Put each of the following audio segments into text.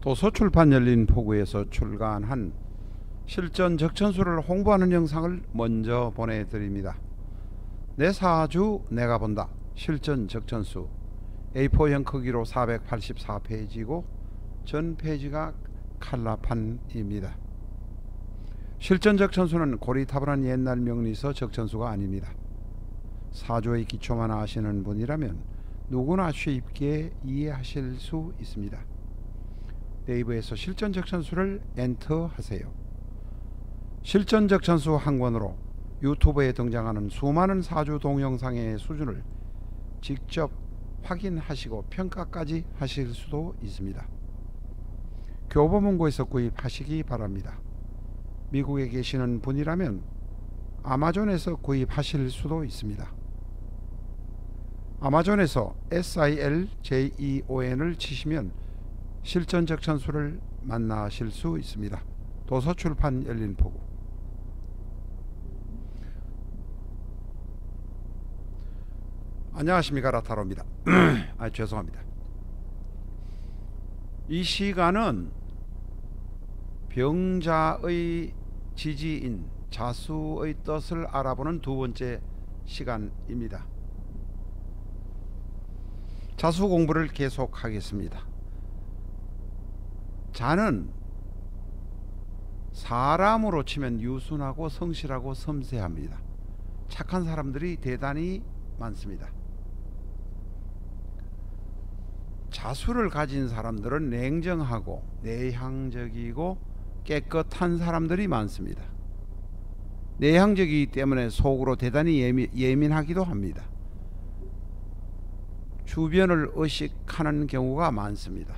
도서출판 열린 포구에서 출간한 실전 적천수를 홍보하는 영상을 먼저 보내드립니다. 내 사주 내가 본다 실전 적천수 A4형 크기로 484페이지고 전 페이지가 칼라판입니다. 실전 적천수는 고리타분한 옛날 명리서 적천수가 아닙니다. 사주의 기초만 아시는 분이라면 누구나 쉽게 이해하실 수 있습니다. 네이버에서 실전 적천수를 엔터하세요. 실전 적천수 한 권으로 유튜브에 등장하는 수많은 사주 동영상의 수준을 직접 확인하시고 평가까지 하실 수도 있습니다. 교보문고에서 구입하시기 바랍니다. 미국에 계시는 분이라면 아마존에서 구입하실 수도 있습니다. 아마존에서 SILJEON을 치시면 실전 적천수를 만나실 수 있습니다. 도서출판 열린 포구. 안녕하십니까, 라타로입니다. 죄송합니다. 이 시간은 병자의 지지인 자수의 뜻을 알아보는 두 번째 시간입니다. 자수 공부를 계속하겠습니다. 자는 사람으로 치면 유순하고 성실하고 섬세합니다. 착한 사람들이 대단히 많습니다. 자수를 가진 사람들은 냉정하고 내향적이고 깨끗한 사람들이 많습니다. 내향적이기 때문에 속으로 대단히 예민하기도 합니다. 주변을 의식하는 경우가 많습니다.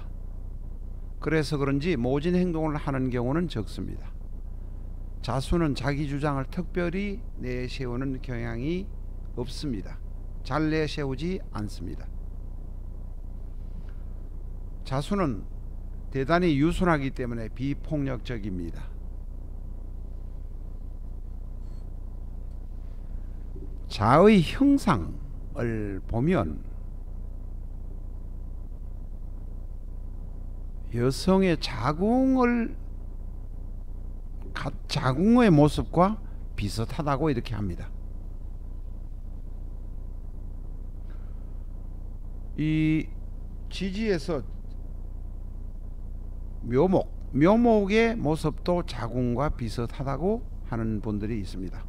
그래서 그런지 모진 행동을 하는 경우는 적습니다. 자수는 자기 주장을 특별히 내세우는 경향이 없습니다. 잘 내세우지 않습니다. 자수는 대단히 유순하기 때문에 비폭력적입니다. 자의 형상을 보면 여성의 자궁의 모습과 비슷하다고 이렇게 합니다. 이 지지에서 묘목의 모습도 자궁과 비슷하다고 하는 분들이 있습니다.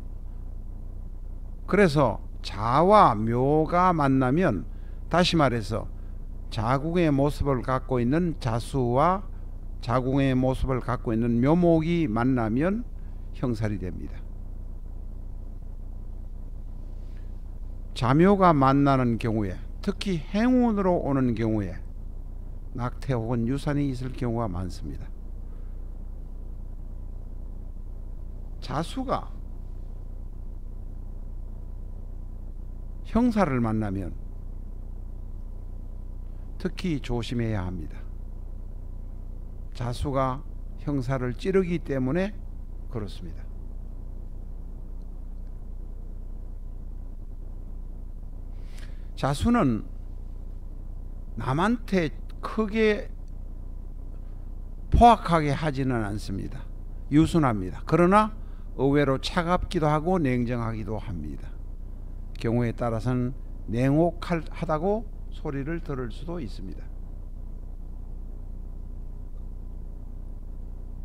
그래서 자와 묘가 만나면, 다시 말해서 자궁의 모습을 갖고 있는 자수와 자궁의 모습을 갖고 있는 묘목이 만나면 형살이 됩니다. 자묘가 만나는 경우에, 특히 행운으로 오는 경우에 낙태 혹은 유산이 있을 경우가 많습니다. 자수가 형사를 만나면 특히 조심해야 합니다. 자수가 형사를 찌르기 때문에 그렇습니다. 자수는 남한테 크게 포악하게 하지는 않습니다. 유순합니다. 그러나 의외로 차갑기도 하고 냉정하기도 합니다. 경우에 따라서는 냉혹하다고 소리를 들을 수도 있습니다.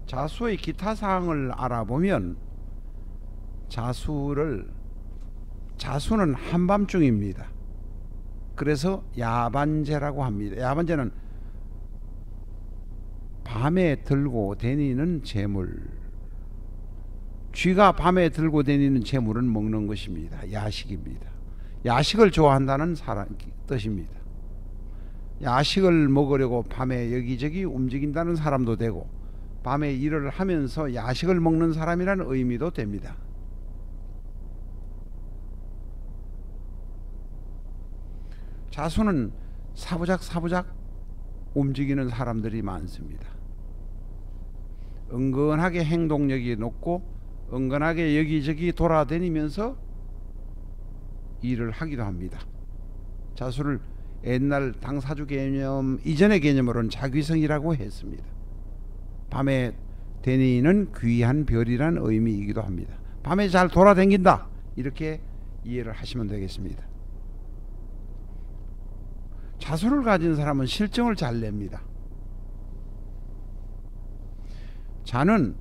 자수의 기타 사항을 알아보면 자수는 한밤중입니다. 그래서 야반제라고 합니다. 야반제는 밤에 들고 다니는 재물, 쥐가 밤에 들고 다니는 재물은 먹는 것입니다. 야식입니다. 야식을 좋아한다는 뜻입니다. 야식을 먹으려고 밤에 여기저기 움직인다는 사람도 되고, 밤에 일을 하면서 야식을 먹는 사람이라는 의미도 됩니다. 자수는 사부작 움직이는 사람들이 많습니다. 은근하게 행동력이 높고 은근하게 여기저기 돌아다니면서 일을 하기도 합니다. 자수를 옛날 당사주 개념 이전의 개념으로는 자귀성이라고 했습니다. 밤에 다니는 귀한 별이란 의미이기도 합니다. 밤에 잘 돌아다닌다, 이렇게 이해를 하시면 되겠습니다. 자수를 가진 사람은 실정을 잘 냅니다. 자는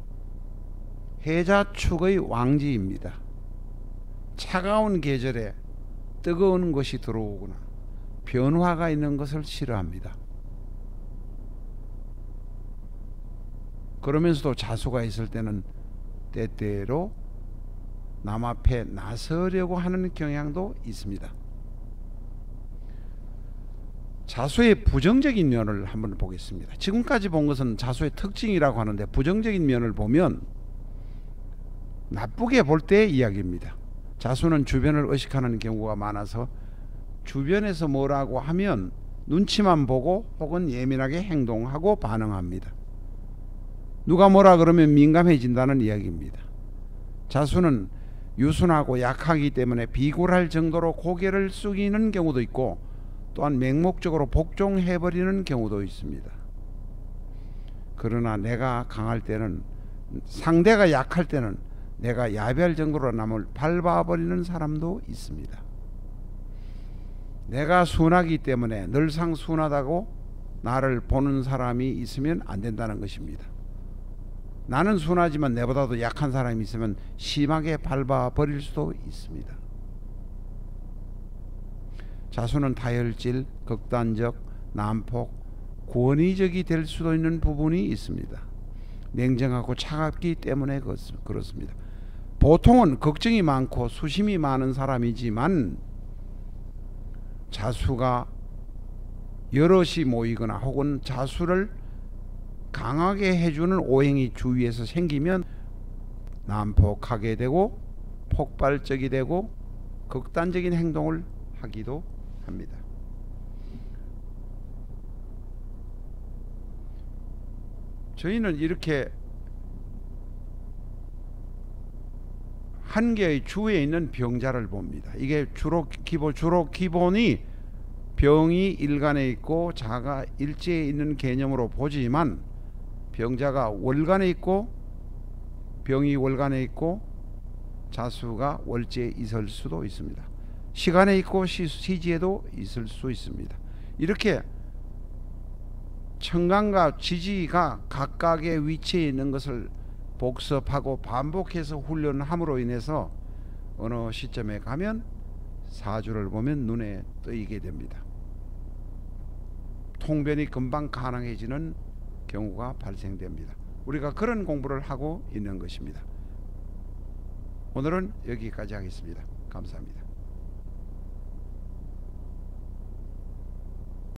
해자축의 왕지입니다. 차가운 계절에 뜨거운 것이 들어오거나 변화가 있는 것을 싫어합니다. 그러면서도 자수가 있을 때는 때때로 남 앞에 나서려고 하는 경향도 있습니다. 자수의 부정적인 면을 한번 보겠습니다. 지금까지 본 것은 자수의 특징이라고 하는데, 부정적인 면을 보면 나쁘게 볼 때의 이야기입니다. 자수는 주변을 의식하는 경우가 많아서 주변에서 뭐라고 하면 눈치만 보고 혹은 예민하게 행동하고 반응합니다. 누가 뭐라 그러면 민감해진다는 이야기입니다. 자수는 유순하고 약하기 때문에 비굴할 정도로 고개를 숙이는 경우도 있고, 또한 맹목적으로 복종해버리는 경우도 있습니다. 그러나 내가 강할 때는, 상대가 약할 때는 내가 야비할 정도로 남을 밟아버리는 사람도 있습니다. 내가 순하기 때문에 늘상 순하다고 나를 보는 사람이 있으면 안 된다는 것입니다. 나는 순하지만 내보다도 약한 사람이 있으면 심하게 밟아버릴 수도 있습니다. 자수는 다혈질, 극단적, 난폭, 권위적이 될 수도 있는 부분이 있습니다. 냉정하고 차갑기 때문에 그렇습니다. 보통은 걱정이 많고 수심이 많은 사람이지만 자수가 여럿이 모이거나 혹은 자수를 강하게 해주는 오행이 주위에서 생기면 난폭하게 되고 폭발적이 되고 극단적인 행동을 하기도 합니다. 저희는 이렇게 한 개의 주에 있는 병자를 봅니다. 이게 주로 기본이 병이 일간에 있고 자가 일지에 있는 개념으로 보지만, 병자가 월간에 있고 병이 월간에 있고 자수가 월지에 있을 수도 있습니다. 시간에 있고 시지에도 있을 수 있습니다. 이렇게 천간과 지지가 각각의 위치에 있는 것을 복습하고 반복해서 훈련함으로 인해서 어느 시점에 가면 사주를 보면 눈에 띄게 됩니다. 통변이 금방 가능해지는 경우가 발생됩니다. 우리가 그런 공부를 하고 있는 것입니다. 오늘은 여기까지 하겠습니다. 감사합니다.